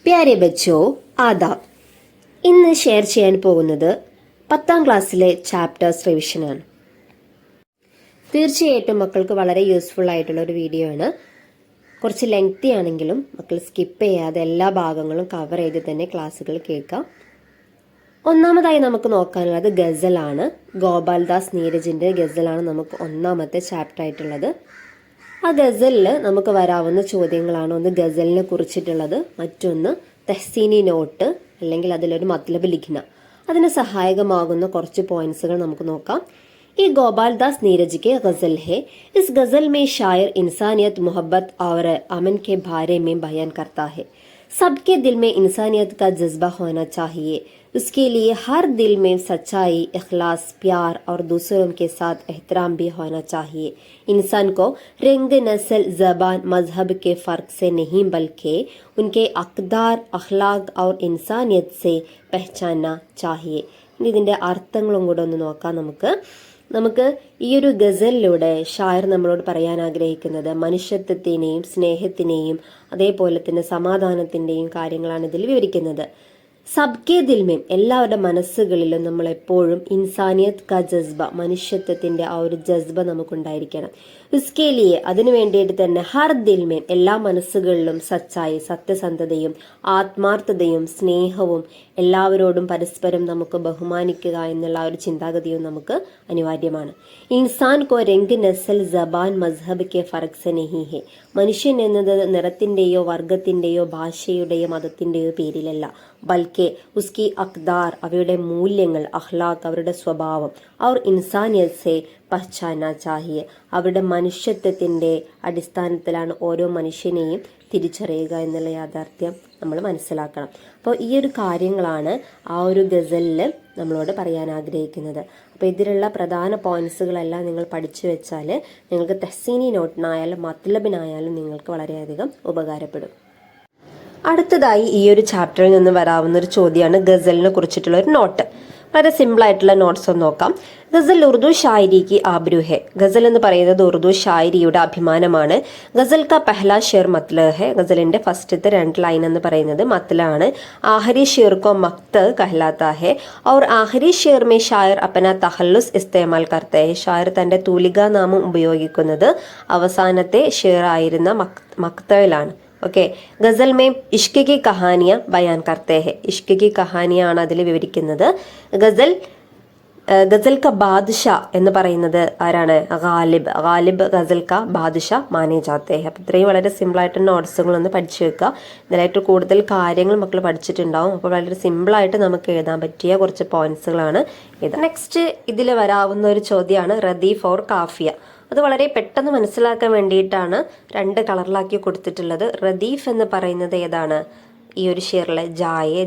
പ്യാരെ ബച്ചോ ആദാബ്. ഇന്ന് ഷെയർ ചെയ്യാൻ പോകുന്നത് 10ാം ക്ലാസ്സിലെ ചാപ്റ്റേഴ്സ് റിവിഷനാണ്. തീർച്ചയായിട്ടും മക്കൾക്ക് വളരെ യൂസ്ഫുൾ ആയിട്ടുള്ള ഒരു വീഡിയോ ആണ്. കുറച്ച് ലെങ്തി ആണെങ്കിലും മക്കൾ സ്കിപ്പ് ചെയ്യാതെ എല്ലാ ഭാഗങ്ങളും കവർ ചെയ്ത് തന്നെ ക്ലാസ്സുകൾ കേൾക്കാം. ഒന്നാമതായി നമുക്ക് നോക്കാനുള്ളത് ഗസലാണ്. ഗോപാൽദാസ് നീരജിന്റെ ഗസലാണ് നമുക്ക് ഒന്നാമത്തെ ചാപ്റ്റർ ആയിട്ടുള്ളത്. ആ ഗസലിൽ നമുക്ക് വരാവുന്ന ചോദ്യങ്ങളാണ് ഒന്ന് ഗസലിനെ കുറിച്ചിട്ടുള്ളത്, മറ്റൊന്ന് തെഹ്സീനി നോട്ട് അല്ലെങ്കിൽ അതിലൊരു മത്ലബ് ലിഖ്ന. അതിന് സഹായകമാകുന്ന കുറച്ച് പോയിന്റ്സുകൾ നമുക്ക് നോക്കാം. ഈ गोपालदास नीरज के गजल है. इस गजल में शायर इंसानियत, मोहब्बत और अमन के बारे में बयान करता है. सबके दिल में इंसानियत का जज्बा होना चाहिए. उसके लिए हर दिल में सच्चाई, इखलास, प्यार और दूसरों के साथ एहतराम भी होना चाहिए. इंसान को रंग, नस्ल, जबान, मजहब के फर्क से नहीं बल्कि उनके अक़दार, अखलाक और इंसानियत से पहचानना चाहिए. ഇതിന്റെ അർത്ഥങ്ങളും കൂടെ ഒന്ന് നോക്കാം. നമുക്ക് ഈ ഒരു ഗസലിലൂടെ ഷായർ നമ്മളോട് പറയാൻ ആഗ്രഹിക്കുന്നത് മനുഷ്യത്വത്തിനെയും സ്നേഹത്തിനെയും അതേപോലെ തന്നെ സമാധാനത്തിന്റെയും കാര്യങ്ങളാണ് ഇതിൽ വിവരിക്കുന്നത്. സബ്കെ ദിൽമേം, എല്ലാവരുടെ മനസ്സുകളിലും നമ്മൾ എപ്പോഴും ഇൻസാനിയത്ത് കാ ജസ്ബ, മനുഷ്യത്വത്തിന്റെ ആ ഒരു ജസ്ബ നമുക്കുണ്ടായിരിക്കണം. ഉസ്കെ ലിയെ, അതിനു വേണ്ടിയിട്ട് തന്നെ ഹർ ദിൽമേം, എല്ലാ മനസ്സുകളിലും സച്ചായി, സത്യസന്ധതയും ആത്മാർത്ഥതയും സ്നേഹവും എല്ലാവരോടും പരസ്പരം നമുക്ക് ബഹുമാനിക്കുക എന്നുള്ള ഒരു ചിന്താഗതിയും നമുക്ക് അനിവാര്യമാണ്. ഇൻസാൻ കോ രംഗ്, നസ്ൽ, ജബാൻ, മസ്ഹബ് കെ ഫറക് സെ നഹി ഹെ, മനുഷ്യൻ എന്നത് നിറത്തിന്റെയോ വർഗത്തിന്റെയോ ഭാഷയുടെയോ മതത്തിന്റെയോ പേരിലല്ല, ബൽക്കെ ഉസ്കി അഖ്ദാർ, അവയുടെ മൂല്യങ്ങൾ, അഖ്ലാഖ്, അവരുടെ സ്വഭാവം, और इंसानियत से पहचाना चाहिए, അവരുടെ മനുഷ്യത്വത്തിന്റെ അടിസ്ഥാനത്തിലാണ് ഓരോ മനുഷ്യനെയും തിരിച്ചറിയുക എന്നുള്ള യാഥാർത്ഥ്യം നമ്മൾ മനസ്സിലാക്കണം. അപ്പോൾ ഈ ഒരു കാര്യങ്ങളാണ് ആ ഒരു ഗസലിൽ നമ്മളോട് പറയാൻ ആഗ്രഹിക്കുന്നത്. അപ്പോൾ ഇതിലുള്ള പ്രധാന പോയിന്റ്സുകളെല്ലാം നിങ്ങൾ പഠിച്ചു വെച്ചാൽ നിങ്ങൾക്ക് തെഹ്സീനി നോട്ടിനായാലും മത്ലബിനായാലും നിങ്ങൾക്ക് വളരെയധികം ഉപകാരപ്പെടും. അടുത്തതായി ഈ ഒരു ചാപ്റ്ററിൽ നിന്ന് വരാവുന്ന ഒരു ചോദ്യമാണ് ഗസലിനെ കുറിച്ചിട്ടുള്ള ഒരു നോട്ട്. വളരെ സിമ്പിൾ ആയിട്ടുള്ള നോട്ട്സ് ഒന്ന് നോക്കാം. ഗസൽ ഉറുദു ഷായരിക്ക് ആബ്രു ഹെ. ഗസൽ എന്ന് പറയുന്നത് ഉറുദു ഷായരിയുടെ അഭിമാനമാണ്. ഗസൽ കാ പെഹ്ലാ ഷെയർ മത്ല ഹെ. ഗസലിന്റെ ഫസ്റ്റത്തെ 2 ലൈൻ എന്ന് പറയുന്നത് മത്ലാണ്. ആഹരി ഷെയർ കോ മക്ത് കഹ്ലാത്ത ഹെ. और ആഹരി ഷെയർ മേ ഷായർ അപ്പന തഹല്ലുസ് ഇസ്തേമാൽ കർത്ത ഹെ. ഷായർ തന്റെ തൂലികാ നാമം ഉപയോഗിക്കുന്നത് അവസാനത്തെ ഷെയർ ആയിരുന്ന മക്തയിലാണ്. ഓക്കെ, ഗസൽ മേ ഇഷ്ക് കി കഹാനിയ ബയാൻ കർത്തേ ഹെ. ഇഷ്ക് കി കഹാനിയാണ് അതിൽ വിവരിക്കുന്നത്. ഗസൽ ക ബാദ്ഷാ എന്ന് പറയുന്നത് ആരാണ്? ഗാലിബ്. ഗാലിബ് ഗസൽ ക ബാദ്ഷാ മാനെ ജാത്തേ ഹെ. അപ്പം ഇത്രയും വളരെ സിമ്പിൾ ആയിട്ട് നോട്ട്സുകളൊന്ന് പഠിച്ചു വെക്കുക. ഇതിലായിട്ട് കൂടുതൽ കാര്യങ്ങൾ മക്കൾ പഠിച്ചിട്ടുണ്ടാവും. അപ്പോൾ വളരെ സിമ്പിളായിട്ട് നമുക്ക് എഴുതാൻ പറ്റിയ കുറച്ച് പോയിന്റ്സുകളാണ് ഇത്. നെക്സ്റ്റ് ഇതിൽ വരാവുന്ന ഒരു ചോദ്യമാണ് റദീഫ് ഓർ കാഫിയ. അത് വളരെ പെട്ടെന്ന് മനസ്സിലാക്കാൻ വേണ്ടിയിട്ടാണ് 2 കളറിലാക്കി കൊടുത്തിട്ടുള്ളത്. റദീഫ് എന്ന് പറയുന്നത് ഏതാണ്? ഈ ഒരു ഷെയറിലെ ജായെ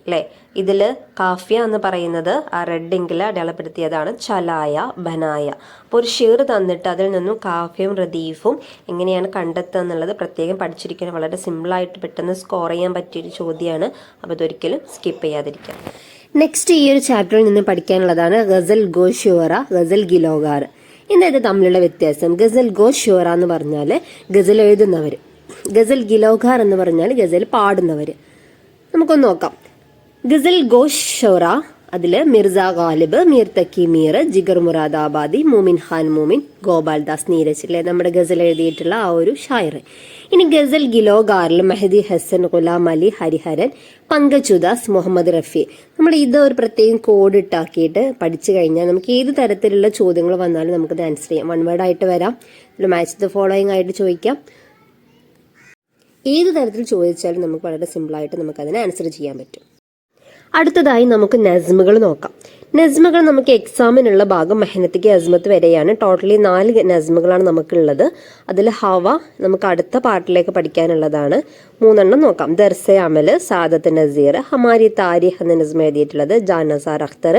അല്ലേ. ഇതിൽ കാഫിയ എന്ന് പറയുന്നത് ആ റെഡ് ഇങ്കിൽ അടയാളപ്പെടുത്തിയതാണ് ചലായ, ബനായ. അപ്പോൾ ഒരു ഷെയർ തന്നിട്ട് അതിൽ നിന്നും കാഫിയും റദീഫും എങ്ങനെയാണ് കണ്ടെത്തുക എന്നുള്ളത് പ്രത്യേകം പഠിച്ചിരിക്കുന്നത്. വളരെ സിമ്പിളായിട്ട് പെട്ടെന്ന് സ്കോർ ചെയ്യാൻ പറ്റിയൊരു ചോദ്യമാണ്. അപ്പോൾ ഇതൊരിക്കലും സ്കിപ്പ് ചെയ്യാതിരിക്കുക. നെക്സ്റ്റ് ഈ ഒരു ചാപ്റ്ററിൽ നിന്ന് പഠിക്കാനുള്ളതാണ് ഗസൽ ഗോഷുവറ, ഗസൽ ഗിലോഗാർ. ഇത് തമ്മിലുള്ള വ്യത്യാസം. ഗസൽ ഗോഷുവറ എന്ന് പറഞ്ഞാൽ ഗസൽ എഴുതുന്നവർ, ഗസൽ ഗിലോഗാർ എന്ന് പറഞ്ഞാൽ ഗസൽ പാടുന്നവർ. നമുക്കൊന്ന് നോക്കാം. ഗസൽ ഗോഷുവറ അതില് മിർസ ഗാലിബ്, മീർ തക്കി മീർ, ജിഗർ മുറാദാബാദി, മൂമിൻ ഖാൻ മൂമിൻ, ഗോപാൽദാസ് നീരജ് അല്ലെ നമ്മുടെ ഗസൽ എഴുതിയിട്ടുള്ള ആ ഒരു ഷായർ. ഇനി ഗസൽ ഗിലോഗാറിൽ മെഹദി ഹസൻ, ഗുലാം അലി, ഹരിഹരൻ, പങ്കജ് ഉദാസ്, മുഹമ്മദ് റഫി. നമ്മൾ ഇത് ഒരു പ്രത്യേകം കോഡ് ഇട്ടാക്കിയിട്ട് പഠിച്ചു കഴിഞ്ഞാൽ നമുക്ക് ഏത് തരത്തിലുള്ള ചോദ്യങ്ങൾ വന്നാലും നമുക്കത് ആൻസർ ചെയ്യാം. 1 വേർഡ് ആയിട്ട് വരാം, മാച്ച് ദ ഫോളോയിങ് ആയിട്ട് ചോദിക്കാം. ഏത് തരത്തിൽ ചോദിച്ചാലും നമുക്ക് വളരെ സിമ്പിളായിട്ട് നമുക്ക് അതിന് ആൻസർ ചെയ്യാൻ പറ്റും. അടുത്തതായി നമുക്ക് നസ്മുകൾ നോക്കാം. നസ്മുകൾ നമുക്ക് എക്സാമിനുള്ള ഭാഗം മെഹനത്തിക്ക് അസ്മത്ത് വരെയാണ്. ടോട്ടലി 4 നസ്മുകളാണ് നമുക്കുള്ളത്. അതിൽ ഹവ നമുക്ക് അടുത്ത പാർട്ടിലേക്ക് പഠിക്കാനുള്ളതാണ്. 3 നോക്കാം. ദർസെ അമൽ, സാദത്ത് നസീർ, ഹമാരി താരിഖ് എന്ന നസ്മ എഴുതിയിട്ടുള്ളത് ജാൻ നസാർ അഖ്തർ,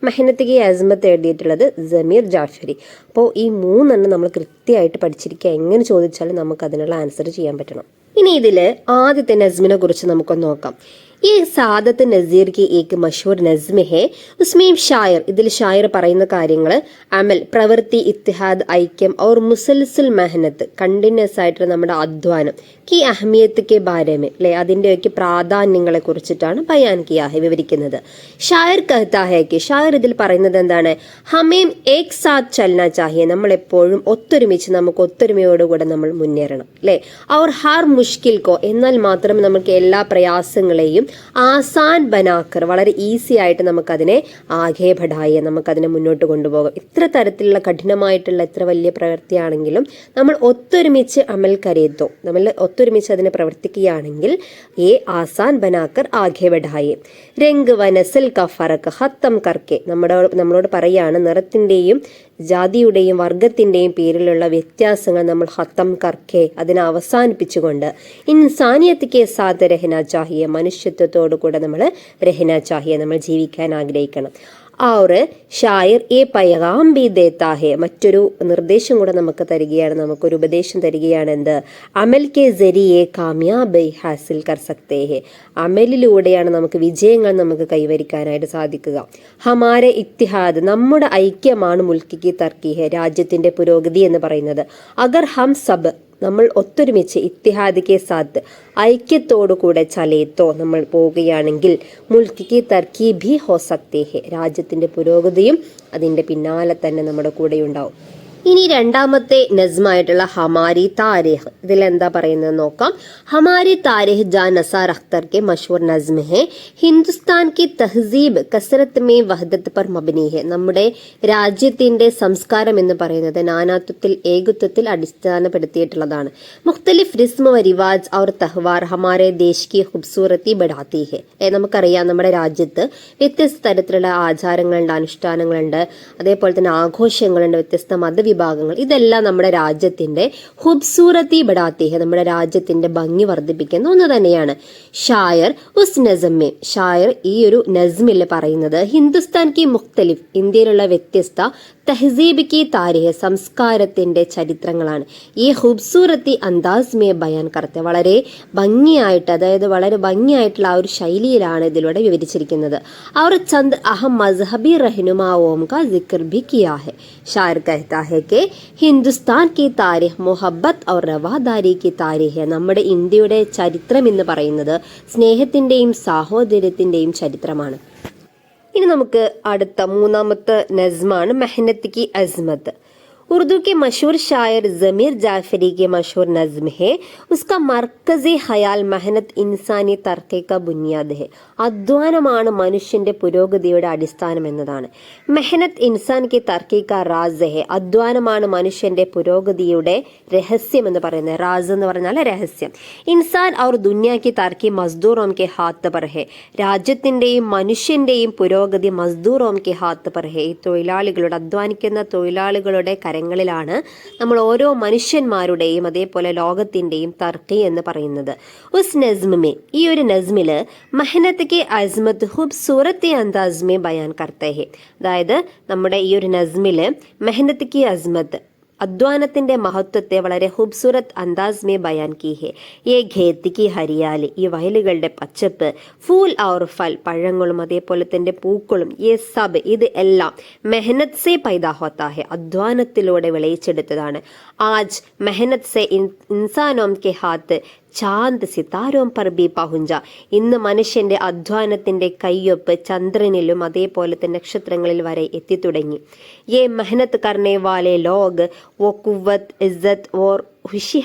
മെഹനത്തിക്ക് അസ്മത്ത് എഴുതിയിട്ടുള്ളത് ജമീർ ജാഫരി. അപ്പോൾ ഈ 3 നമ്മൾ കൃത്യമായിട്ട് പഠിച്ചിരിക്കുക. എങ്ങനെ ചോദിച്ചാലും നമുക്ക് അതിനുള്ള ആൻസർ ചെയ്യാൻ പറ്റണം. ഇനി ഇതില് ആദ്യത്തെ നസ്മിനെ കുറിച്ച് നമുക്കൊന്ന് നോക്കാം. ഈ സാദത്ത് നസീർ की एक मशहूर नज्म है उसमें शायर ഇതിൽ ഷായർ പറയുന്ന കാര്യങ്ങൾ അമൽ പ്രവൃത്തി ഇത്തിഹാദ് ഐക്യം और മുസൽസൽ മെഹനത്ത് കണ്ടിന്യൂസ് ആയിട്ട് നമ്മുടെ അധ്വാനം की अहमियत के बारे में അല്ലെ അതിന്റെയൊക്കെ പ്രാധാന്യങ്ങളെ കുറിച്ചിട്ടാണ് ബയാൻ കിയാ ഹെ വിവരിക്കുന്നത്. ഷായർ कहता है कि ഷായർ ഇതിൽ പറയുന്നത് എന്താണ്, ഹമേം ഏക് സാത്ത് ചലന ചാഹിയെ നമ്മൾ എപ്പോഴും ഒത്തൊരുമിച്ച് നമുക്ക് ഒത്തൊരുമയോടുകൂടെ നമ്മൾ മുന്നേറണം അല്ലെ. और हर मुश्किल को എന്നാൽ മാത്രം നമുക്ക് എല്ലാ പ്രയാസങ്ങളെയും ആസാൻ ബനാക്കർ വളരെ ഈസി ആയിട്ട് നമുക്കതിനെ ആകെ ബഢായെ നമുക്കതിനെ മുന്നോട്ട് കൊണ്ടുപോകാം. ഇത്ര തരത്തിലുള്ള കഠിനമായിട്ടുള്ള എത്ര വലിയ പ്രവൃത്തിയാണെങ്കിലും നമ്മൾ ഒത്തൊരുമിച്ച് അമൽ കരേത്തോ നമ്മൾ ഒത്തൊരുമിച്ച് അതിനെ പ്രവർത്തിക്കുകയാണെങ്കിൽ ഏ ആസാൻ ബനാക്കർ ആകെ ബഢായെ. രംഗ് വനസൽ ക ഫറക്ക് ഹത്തം കർക്കെ നമ്മളോട് പറയാണ് നിറത്തിന്റെയും ജാതിയുടെയും വർഗത്തിന്റെയും പേരിലുള്ള വ്യത്യാസങ്ങൾ നമ്മൾ ഹത്തം കർക്കെ അതിനെ അവസാനിപ്പിച്ചുകൊണ്ട് ഇൻസാനിയത്തിക്ക് സാത്ത് രഹന ചാഹിയെ മനുഷ്യത്വത്തോടു കൂടെ നമ്മൾ രഹന ചാഹിയെ നമ്മൾ ജീവിക്കാൻ ആഗ്രഹിക്കണം. और ഷായർ ഏ പൈഗാം ബി ദേത്താ ഹെ മറ്റൊരു നിർദ്ദേശം കൂടെ നമുക്ക് തരികയാണ്, നമുക്കൊരു ഉപദേശം തരികയാണ്. എന്ത്, അമൽ കെ ജരിയെ കാമ്യാബ് ഹാസിൽ കർ സക്തേ ഹെ അമലിലൂടെയാണ് നമുക്ക് വിജയങ്ങൾ നമുക്ക് കൈവരിക്കാനായിട്ട് സാധിക്കുക. ഹമാരെ ഇത്തിഹാദ് നമ്മുടെ ഐക്യമാണ് മുൽക്കിക്ക് തർക്കി ഹെ രാജ്യത്തിന്റെ പുരോഗതി എന്ന് പറയുന്നത്. അഗർ ഹം സബ് നമ്മൾ ഒത്തൊരുമിച്ച് ഇത്തിഹാദിക്കെ സാത്ത് ഐക്യത്തോടു കൂടെ ചലേത്തോ നമ്മൾ പോവുകയാണെങ്കിൽ മുൽക്കിക്ക് തർക്കി ഭി ഹോ സക്തേ ഹെ രാജ്യത്തിന്റെ പുരോഗതിയും അതിന്റെ പിന്നാലെ തന്നെ നമ്മുടെ കൂടെ ഉണ്ടാവും. ഇനി രണ്ടാമത്തെ നസ്മായിട്ടുള്ള ഹമാരി താരിഖ് ഇതിൽ എന്താ പറയുന്നത് നോക്കാം. ഹമാരി താരിഖ് ജാ നസാർ അഖ്തർ के मशहूर नज्म है ഹിന്ദുസ്ഥാൻ की तहजीब कसरत में वहदत पर मबनी है നമ്മുടെ രാജ്യത്തിന്റെ സംസ്കാരം എന്ന് പറയുന്നത് നാനാത്വത്തിൽ ഏകത്വത്തിൽ അടിസ്ഥാനപ്പെടുത്തിയിട്ടുള്ളതാണ്. മുഖ്തലിഫ് റിസ്മ വ റിവാജ് और തഹ്വാർ ഹമാരെ ദേശ് की खूबसूरती बढ़ाती है. നമുക്കറിയാം നമ്മുടെ രാജ്യത്ത് വ്യത്യസ്ത തരത്തിലുള്ള ആചാരങ്ങളുണ്ട്, അനുഷ്ഠാനങ്ങളുണ്ട്, അതേപോലെ തന്നെ ആഘോഷങ്ങളുണ്ട്, വ്യത്യസ്ത മതവിഭാഗങ്ങൾ. ഇതെല്ലാം നമ്മുടെ രാജ്യത്തിന്റെ ഖൂബ്സൂറത്തി ബഡാത്തി ഹെ നമ്മുടെ രാജ്യത്തിന്റെ ഭംഗി വർദ്ധിപ്പിക്കുന്ന ഒന്ന് തന്നെയാണ്. ഷായർ ഉസ് നസ്മെ ഷായർ ഈ ഒരു നസ്മിൽ പറയുന്നത് ഹിന്ദുസ്ഥാൻ കി മുഖ്തലിഫ് ഇന്ത്യയിലുള്ള വ്യത്യസ്ത തഹസീബ് കി താരിഖ് സംസ്കാരത്തിന്റെ ചരിത്രങ്ങളാണ് ഈ ഖൂബ്സൂറത്തി അന്താസ് മേ ബയാൻ കർത്തെ വളരെ ഭംഗിയായിട്ട്, അതായത് വളരെ ഭംഗിയായിട്ടുള്ള ആ ഒരു ശൈലിയിലാണ് ഇതിലൂടെ വിവരിച്ചിരിക്കുന്നത്. അവർ ചന്ദ് അഹം മസ്ഹബി റഹ്നുമാവോം കാ സിക്ർ ഭി കിയാ ഹെ. ഷായർ कहता है कि ഹിന്ദുസ്ഥാൻ की താരിഖ് മുഹബ്ബത്ത് और റവാദാരി की താരിഖ് നമ്മുടെ ഇന്ത്യയുടെ ചരിത്രം എന്ന് പറയുന്നത് സ്നേഹത്തിന്റെയും സാഹോദര്യത്തിന്റെയും ചരിത്രമാണ്. ഇനി നമുക്ക് അടുത്ത മൂന്നാമത്തെ നസ്മാണ് മെഹനത്ത് की അസ്മത്ത്. उर्दू के मशहूर शायर ज़मीर जाफरी के मशहूर नज़्म है उसका मरकज़ी ഖയാൽ മെഹനത്ത് ഇൻസാനി തർക്കി ക ബുനിയാദ് ഹെ അധ്വാനമാണ് മനുഷ്യന്റെ പുരോഗതിയുടെ അടിസ്ഥാനം എന്നതാണ്. മെഹനത്ത് ഇൻസാൻ കി തർക്കി ക റാസ് ഹെ അധ്വാനമാണ് മനുഷ്യന്റെ പുരോഗതിയുടെ രഹസ്യം എന്ന് പറയുന്നത്. റാസ് എന്ന് പറഞ്ഞാൽ രഹസ്യം. ഇൻസാൻ और दुनिया की തർക്കി മസ്ദൂറോം കെ ഹാത്ത് പർ ഹെ രാജ്യത്തിന്റെയും മനുഷ്യന്റെയും പുരോഗതി മസ്ദൂറോം കെ ഹാത്ത് പർ ഹെ ഈ തൊഴിലാളികളുടെ അധ്വാനിക്കുന്ന തൊഴിലാളികളുടെ ങ്ങളിലാണ് നമ്മൾ ഓരോ മനുഷ്യന്മാരുടെയും അതേപോലെ ലോകത്തിന്റെയും തർക്കി എന്ന് പറയുന്നത്. ഉസ് നസ്മെ ഈ ഒരു നസ്മില് മെഹനത്ത് കി അസ്മത്ത് ഖൂബ്സൂറത്തി അന്താസ് മേ ബയാൻ കർത്തെ ഹെ അതായത് നമ്മുടെ ഈ ഒരു നസ്മില് മെഹനത്ത് കി അസ്മത്ത് അധ്വാനത്തിന്റെ മഹത്വത്തെ വളരെ ഖൂബ്സൂറത്ത് അന്താസ് മേ ബയാൻ കി ഹെ. യേ ഖേത്ത് കി ഹരിയാലി ഈ വയലുകളുടെ പച്ചപ്പ്, ഫൂൽ ഔർ ഫൽ പഴങ്ങളും അതേപോലെ തന്നെ പൂക്കളും, യേ സബ് ഇത് എല്ലാം മെഹനത്ത് സെ പൈദാ ഹോത്താ ഹെ അധ്വാനത്തിലൂടെ വിളയിച്ചെടുത്തതാണ്. ആജ് മെഹനത്ത് സെ ഇൻസാനോം കെ ഹാത്ത് ചാന്ദ് സിതാരോം പർ ബി പഹുഞ്ച ഇന്ന് മനുഷ്യന്റെ അധ്വാനത്തിന്റെ കയ്യൊപ്പ് ചന്ദ്രനിലും അതേപോലെ തന്നെ നക്ഷത്രങ്ങളിൽ വരെ എത്തിത്തുടങ്ങി. യേ മെഹനത്ത് കർണേ വാലെ ലോഗ് വോ കുവ്വത്ത് ഇസ്സത്ത് ഓർ ഹൂഷ്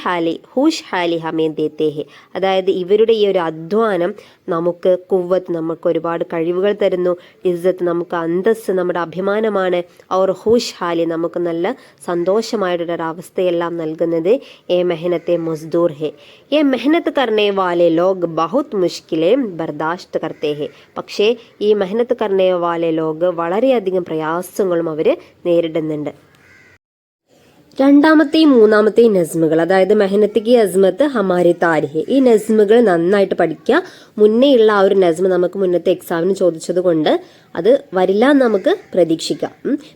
ഹാലി ഹമേ ദേത്തേ ഹെ അതായത് ഇവരുടെ ഈ ഒരു അധ്വാനം നമുക്ക് കുവ്വത്ത് നമുക്ക് ഒരുപാട് കഴിവുകൾ തരുന്നു, ഇസ്സത്ത് നമുക്ക് അന്തസ് നമ്മുടെ അഭിമാനമാണ്, और ഹൂഷ് ഹാലി നമുക്ക് നല്ല സന്തോഷമായിട്ടുള്ള അവസ്ഥയെല്ലാം നൽകുന്നത് ഏ മെഹനത്തെ മസ്ദൂർ ഹെ. ഏ മെഹനത്ത് കർണേ വാലെ ലോഗ് ബഹുത് മുഷ്കിലെ ബർദാഷ്ത് കർത്തേ ഹെ പക്ഷേ ഈ മെഹനത്ത് കർണേ വാലെ ലോഗ് വളരെയധികം പ്രയാസങ്ങളും അവർ നേരിടുന്നുണ്ട്. രണ്ടാമത്തെയും മൂന്നാമത്തെയും നസ്മുകൾ അതായത് മെഹനത്ത് കി അസ്മത്ത് ഹമാരി താരിഖ് ഈ നസ്മുകൾ നന്നായിട്ട് പഠിക്കുക. മുന്നേയുള്ള ആ ഒരു നസ്മ നമുക്ക് മുന്നത്തെ എക്സാമിന് ചോദിച്ചത് കൊണ്ട് അത് വരില്ല എന്ന് നമുക്ക് പ്രതീക്ഷിക്കാം.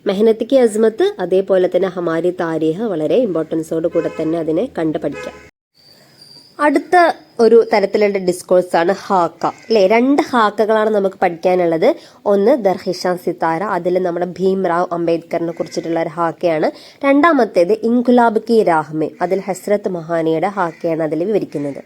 മെഹനത്ത് കി അസ്മത്ത് അതേപോലെ തന്നെ ഹമാരി താരിഖ് വളരെ ഇമ്പോർട്ടൻസോട് കൂടെ തന്നെ അതിനെ കണ്ടു പഠിക്കാം. അടുത്ത ഒരു തരത്തിലുള്ള ഡിസ്കോഴ്സാണ് ഹാക്ക അല്ലെ. 2 ഹാക്കകളാണ് നമുക്ക് പഠിക്കാനുള്ളത്. ഒന്ന് ദർഹിഷാൻ സിത്താര, അതിൽ നമ്മുടെ ഭീംറാവ് അംബേദ്കറിനെ കുറിച്ചിട്ടുള്ള ഒരു ഹാക്കയാണ്. രണ്ടാമത്തേത് ഇൻകുലാബ് കി രാഹ്മെ, അതിൽ ഹസ്രത്ത് മഹാനിയുടെ ഹാക്കയാണ് അതിൽ വിവരിക്കുന്നത്.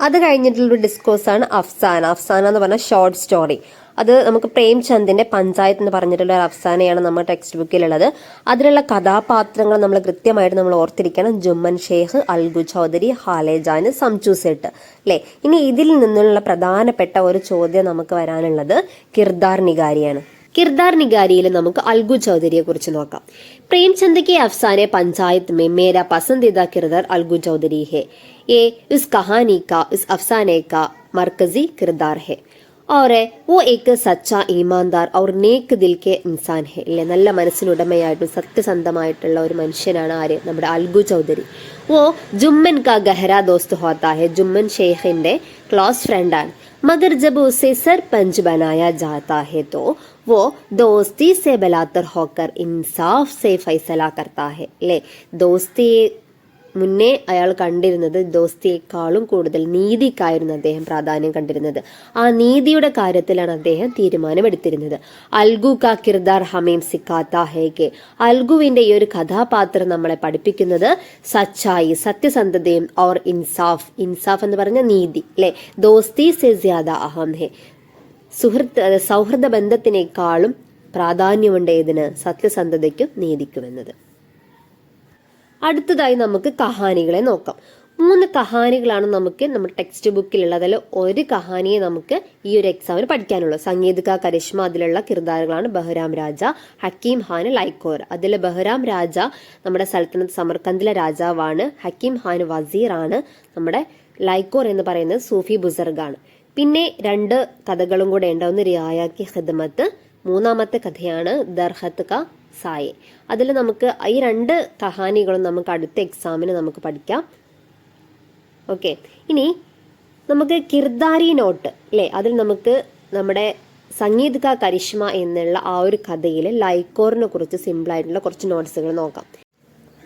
അത് കഴിഞ്ഞിട്ടുള്ളൊരു ഡിസ്കോഴ്സാണ് അഫ്സാന. അഫ്സാന എന്ന് പറഞ്ഞാൽ ഷോർട്ട് സ്റ്റോറി. അത് നമുക്ക് പ്രേംചന്ദിന്റെ പഞ്ചായത്ത് എന്ന് പറഞ്ഞിട്ടുള്ള ഒരു അഫ്സാനയാണ് നമ്മുടെ ടെക്സ്റ്റ് ബുക്കിലുള്ളത്. അതിലുള്ള കഥാപാത്രങ്ങൾ നമ്മൾ കൃത്യമായിട്ട് നമ്മൾ ഓർത്തിരിക്കണം. ജുമ്മൻ ഷേഖ്, അൽഗു ചൗധരി, ഹാലെ ജാൻ, സംചു സെട്ട് അല്ലെ. ഇനി ഇതിൽ നിന്നുള്ള പ്രധാനപ്പെട്ട ഒരു ചോദ്യം നമുക്ക് വരാനുള്ളത് കിർദാർ നിഗാരിയാണ്. किरदार निगारिയിൽ നമുക്ക് അൽഗു ചൗധരിയെ കുറിച്ച് നോക്കാം. प्रेमचंद के अफसाने पंचायत में मेरा पसंदीदा किरदार अलगू चौधरी है. ये इस कहानी का, इस अफसाने का मरकजी किरदार है और वो एक सच्चा ईमानदार और नेक दिल के इंसान है. അല്ലെ, നല്ല മനസ്സിനുടമയായിട്ടും സത്യസന്ധമായിട്ടുള്ള ഒരു മനുഷ്യനാണ് ആര്, നമ്മുടെ അൽഗു ചൗധരി. वो जुम्मन का गहरा दोस्त होता है. जुम्मन शेखिന്റെ ക്ലോസ് ഫ്രണ്ടാണ്. मगर जब उसे सरपंच बनाया जाता है तो वो दोस्ती से बलात्तर होकर इंसाफ से फैसला करता है. ले दोस्ती മുന്നേ അയാൾ കണ്ടിരുന്നത് ദോസ്തിയേക്കാളും കൂടുതൽ നീതിക്കായിരുന്നു അദ്ദേഹം പ്രാധാന്യം കണ്ടിരുന്നത്. ആ നീതിയുടെ കാര്യത്തിലാണ് അദ്ദേഹം തീരുമാനമെടുത്തിരുന്നത്. അൽഗു കാ കിർദാർ ഹമീം സിക്കാത്ത ഹേ കെ, അൽഗുവിന്റെ ഈ ഒരു കഥാപാത്രം നമ്മളെ പഠിപ്പിക്കുന്നത് സച്ചായി, സത്യസന്ധതയും ഓർ ഇൻസാഫ്, ഇൻസാഫ് എന്ന് പറഞ്ഞ നീതി അല്ലെ, ദോസ്തി സെ ജ്യാദ അഹം ഹെ, സൗഹൃദ ബന്ധത്തിനേക്കാളും പ്രാധാന്യമുണ്ട് ഇതിന്, സത്യസന്ധതയ്ക്കും നീതിക്കും എന്നത്. അടുത്തതായി നമുക്ക് കഹാനികളെ നോക്കാം. 3 കഹാനികളാണ് നമുക്ക് നമ്മുടെ ടെക്സ്റ്റ് ബുക്കിലുള്ളത്. അതിൽ ഒരു കഹാനിയെ നമുക്ക് ഈ ഒരു എക്സാമിന് പഠിക്കാനുള്ളൂ. സംഗീത് കാ കരിഷ്മ, അതിലുള്ള കിർദാറുകളാണ് ബഹ്റാം രാജ, ഹക്കീം ഖാൻ, ലൈക്കോർ. അതിൽ ബഹ്റാം രാജ നമ്മുടെ സൽത്തനത്ത് സമർക്കന്ദിലെ രാജാവാണ്. ഹക്കീം ഖാൻ വസീറാണ്. നമ്മുടെ ലൈക്കോർ എന്ന് പറയുന്നത് സൂഫി ബുസർഗാണ്. പിന്നെ 2 കഥകളും കൂടെ ഉണ്ട്. ഒന്ന് റിയായ കി ഖിദ്മത്ത്, മൂന്നാമത്തെ കഥയാണ് ദർഹത്ത് കാ സായെ. അതിൽ നമുക്ക് ഈ 2 കഹാനികളും നമുക്ക് അടുത്ത എക്സാമിന് നമുക്ക് പഠിക്കാം. ഓക്കെ, ഇനി നമുക്ക് കിർദാരി നോട്ട് അല്ലേ, അതിൽ നമുക്ക് നമ്മുടെ സംഗീത് കാ കരിഷ്മ എന്നുള്ള ആ ഒരു കഥയിൽ ലൈക്കോറിനെ കുറിച്ച് സിമ്പിളായിട്ടുള്ള കുറച്ച് നോട്ട്സുകൾ നോക്കാം.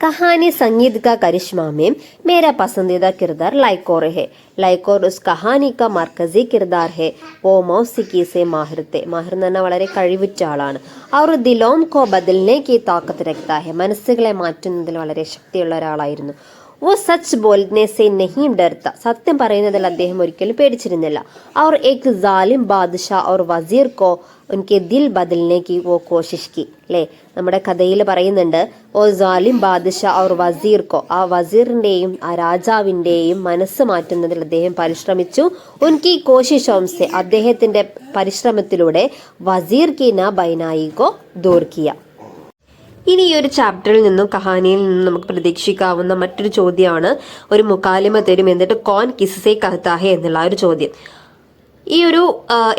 कहानी संगीत का करिश्मा में मेरा पसंदीदा किरदार लाइकोर है. लाइकोर उस कहानी का मरकजी किरदार है. वो मौसीकी से माहिर थे. माहिर എന്ന് പറഞ്ഞാൽ വളരെ കഴിവുറ്റ ആളാണ്. और दिलों को बदलने की ताकत रखता है. മനസ്സുകളെ മാറ്റുന്നതിൽ വളരെ ശക്തിയുള്ള ഒരാളായിരുന്നു. वो सच बोलने से नहीं डरता. സത്യം പറയുന്നതിൽ അദ്ദേഹം ഒരിക്കലും പേടിച്ചിരുന്നില്ല. और एक जालिम बादशाह और वजीर को उनके दिल बदलने की वो कोशिश की. അല്ലേ, നമ്മുടെ കഥയിൽ പറയുന്നുണ്ട് ഓ ജാലിം ബാദ്ഷാ ഔർ വസീർ കോ, ആ വസീറിന്റെയും ആ രാജാവിന്റെയും മനസ്സ് മാറ്റുന്നതിൽ അദ്ദേഹം പരിശ്രമിച്ചു. ഉൻകി കോശിഷോം സെ, അദ്ദേഹത്തിന്റെ പരിശ്രമത്തിലൂടെ വസീർ കി ന ബൈനായി കോ ദൂർ കിയ. ഇനി ഈ ഒരു ചാപ്റ്ററിൽ നിന്നും കഹാനിയിൽ നിന്നും നമുക്ക് പ്രതീക്ഷിക്കാവുന്ന മറ്റൊരു ചോദ്യമാണ്, ഒരു മുക്കാലിമ തരും എന്നിട്ട് കോൻ കിസ്സെ കഹ്താ ഹെ എന്നുള്ള ഒരു ചോദ്യം. ഈ ഒരു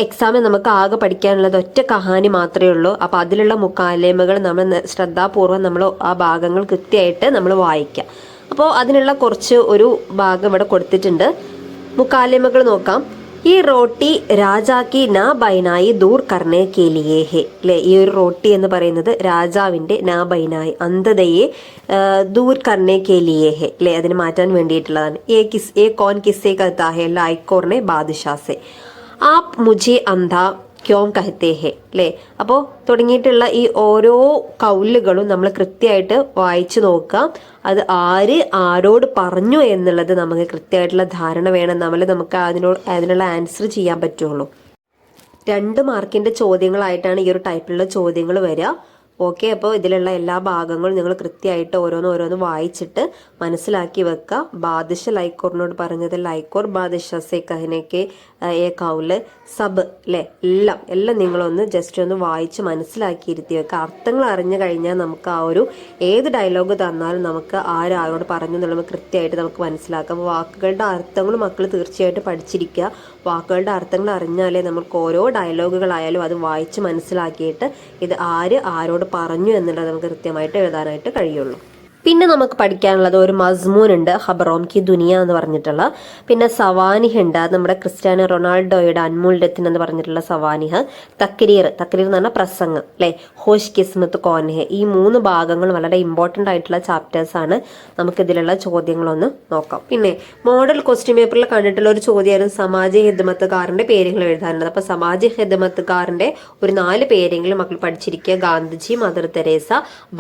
എക്സാമിൽ നമുക്ക് ആകെ പഠിക്കാനുള്ളത് ഒറ്റ കഹാനി മാത്രമേ ഉള്ളൂ. അപ്പോൾ അതിലുള്ള മുക്കാലിമകൾ നമ്മൾ ശ്രദ്ധാപൂർവ്വം നമ്മൾ ആ ഭാഗങ്ങൾ കൃത്യമായിട്ട് നമ്മൾ വായിക്കുക. അപ്പോൾ അതിനുള്ള കുറച്ച് ഒരു ഭാഗം ഇവിടെ കൊടുത്തിട്ടുണ്ട്. മുക്കാലിമകൾ നോക്കാം. ഈ റോട്ടി രാജാക്കി നാ ബൈനായി ദൂർ കർണേ കേലിയേ ഹെ. അല്ലെ, ഈ ഒരു റോട്ടി എന്ന് പറയുന്നത് രാജാവിന്റെ നാ ബൈനായി, അന്ധതയെ ദൂർ കർണേ കേലിയേ ഹെ അല്ലെ, അതിന് മാറ്റാൻ വേണ്ടിയിട്ടുള്ളതാണ്. ഏ കോൻ കിസ്സേ കഹ്താ ഹെ ലൈക്കോറിനെ ബാദ്ഷാസെ. ആപ് മുझे അന്ധ ക്യോം കഹത്തെ ഹെ അല്ലേ. അപ്പോൾ തുടങ്ങിയിട്ടുള്ള ഈ ഓരോ കൗലുകളും നമ്മൾ കൃത്യമായിട്ട് വായിച്ചു നോക്കാം. അത് ആര് ആരോട് പറഞ്ഞു എന്നുള്ളത് നമുക്ക് കൃത്യമായിട്ടുള്ള ധാരണ വേണം. നമുക്ക് അതിനുള്ള ആൻസർ ചെയ്യാൻ പറ്റുള്ളൂ. 2 മാർക്കിന്റെ ചോദ്യങ്ങളായിട്ടാണ് ഈ ഒരു ടൈപ്പിലുള്ള ചോദ്യങ്ങൾ വരിക. ഓക്കെ, അപ്പോൾ ഇതിലുള്ള എല്ലാ ഭാഗങ്ങളും നിങ്ങൾ കൃത്യമായിട്ട് ഓരോന്ന് വായിച്ചിട്ട് മനസ്സിലാക്കി വെക്കുക. ബാദിഷ ലൈക്കോറിനോട് പറഞ്ഞത് ലൈക്കോർ ബാദിഷ സെ കഹനേക്ക് ഏ കൗല് സബ് അല്ലേ, എല്ലാം നിങ്ങളൊന്ന് ജസ്റ്റ് ഒന്ന് വായിച്ച് മനസ്സിലാക്കി ഇരുത്തി വെക്കുക. അർത്ഥങ്ങൾ അറിഞ്ഞു കഴിഞ്ഞാൽ നമുക്ക് ആ ഒരു ഏത് ഡയലോഗ് തന്നാലും നമുക്ക് ആരോട് പറഞ്ഞു എന്നുള്ളത് കൃത്യമായിട്ട് നമുക്ക് മനസ്സിലാക്കാം. അപ്പോൾ വാക്കുകളുടെ അർത്ഥങ്ങൾ മക്കൾ തീർച്ചയായിട്ടും പഠിച്ചിരിക്കുക. വാക്കുകളുടെ അർത്ഥങ്ങൾ അറിഞ്ഞാലേ നമുക്ക് ഓരോ ഡയലോഗുകളായാലും അത് വായിച്ച് മനസ്സിലാക്കിയിട്ട് ഇത് ആര് ആരോട് പറഞ്ഞു എന്നുള്ളത് നമുക്ക് കൃത്യമായിട്ട് എഴുതാനായിട്ട് കഴിയുള്ളൂ. പിന്നെ നമുക്ക് പഠിക്കാനുള്ളത് ഒരു മസ്മൂൻ ഉണ്ട്, ഖബറോം കി ദുനിയ എന്ന് പറഞ്ഞിട്ടുള്ള. പിന്നെ സവാനിഹ് ഉണ്ട്, നമ്മുടെ ക്രിസ്ത്യാനോ റൊണാൾഡോയുടെ അൻമോൾ എന്ന് പറഞ്ഞിട്ടുള്ള സവാനിഹ്. തക്രീർ എന്ന് പറഞ്ഞാൽ പ്രസംഗം അല്ലെ. ഹോഷ് കിസ്മത്ത് കോൻഹെ. ഈ 3 ഭാഗങ്ങൾ വളരെ ഇമ്പോർട്ടൻ്റ് ആയിട്ടുള്ള ചാപ്റ്റേഴ്സ് ആണ്. നമുക്കിതിലുള്ള ചോദ്യങ്ങളൊന്ന് നോക്കാം. പിന്നെ മോഡൽ ക്വസ്റ്റ്യൻ പേപ്പറിൽ കണ്ടിട്ടുള്ള ഒരു ചോദ്യമായിരുന്നു സമാജി ഹിദ്മത്തുകാരന്റെ പേരുകൾ എഴുതാനുള്ളത്. അപ്പൊ സമാജി ഹിദ്മത്തുകാരന്റെ ഒരു 4 പേരെങ്കിലും മക്കൾ പഠിച്ചിരിക്കുക. Gandhiji, Mother Teresa,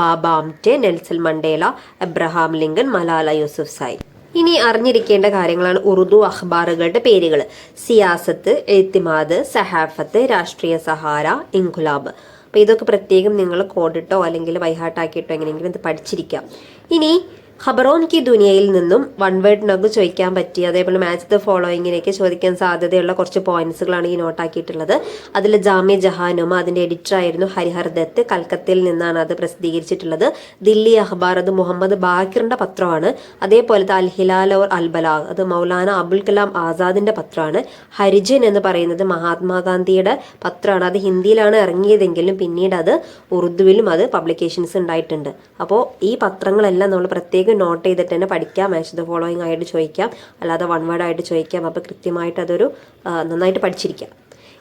Baba Amte, Nelson Mandela, Abraham Lincoln, Malala Yousafzai. ഇനി അറിഞ്ഞിരിക്കേണ്ട കാര്യങ്ങളാണ് ഉറുദു അഖ്ബാറുകളുടെ പേരുകൾ. സിയാസത്ത്, എഴുത്തിമാദ്, സഹാഫത്ത്, രാഷ്ട്രീയ സഹാര, ഇൻഖുലാബ്. അപ്പൊ ഇതൊക്കെ പ്രത്യേകം നിങ്ങൾ കോഡിട്ടോ അല്ലെങ്കിൽ വൈഹാട്ടാക്കിയിട്ടോ എങ്ങനെയെങ്കിലും ഇത് പഠിച്ചിരിക്കാം. ഇനി ഖബറോൻ കി ദുനിയയിൽ നിന്നും 1 വേർഡിനൊക്കെ ചോദിക്കാൻ പറ്റി, അതേപോലെ മാച്ച് ദ ഫോളോയിങ്ങിനൊക്കെ ചോദിക്കാൻ സാധ്യതയുള്ള കുറച്ച് പോയിന്റ്സുകളാണ് ഈ നോട്ടാക്കിയിട്ടുള്ളത്. അതിൽ ജാമ്യ ജഹാനുമ, അതിന്റെ എഡിറ്റർ ആയിരുന്നു ഹരിഹർ ദത്ത്, കൽക്കത്തയിൽ നിന്നാണ് അത് പ്രസിദ്ധീകരിച്ചിട്ടുള്ളത്. ദില്ലി അഖ്ബാർ, അത് മുഹമ്മദ് ബാക്കിറിന്റെ പത്രമാണ്. അതേപോലെ അൽ ഹിലാൽ ഓർ അൽ ബലാഗ്, അത് മൗലാന അബുൽ കലാം ആസാദിന്റെ പത്രമാണ്. ഹരിജൻ എന്ന് പറയുന്നത് മഹാത്മാഗാന്ധിയുടെ പത്രമാണ്. അത് ഹിന്ദിയിലാണ് ഇറങ്ങിയതെങ്കിലും പിന്നീട് അത് ഉറുദുവിലും അത് പബ്ലിക്കേഷൻസ് ഉണ്ടായിട്ടുണ്ട്. അപ്പോൾ ഈ പത്രങ്ങളെല്ലാം നമ്മൾ പ്രത്യേകം നോട്ട് ചെയ്തിട്ട് തന്നെ പഠിക്കാം. മാച്ച് ദ ഫോളോയിങ് ആയിട്ട് ചോദിക്കാം, അല്ലാതെ 1 വേർഡ് ആയിട്ട് ചോദിക്കാം. അപ്പോൾ കൃത്യമായിട്ട് അതൊരു നന്നായിട്ട് പഠിച്ചിരിക്കാം.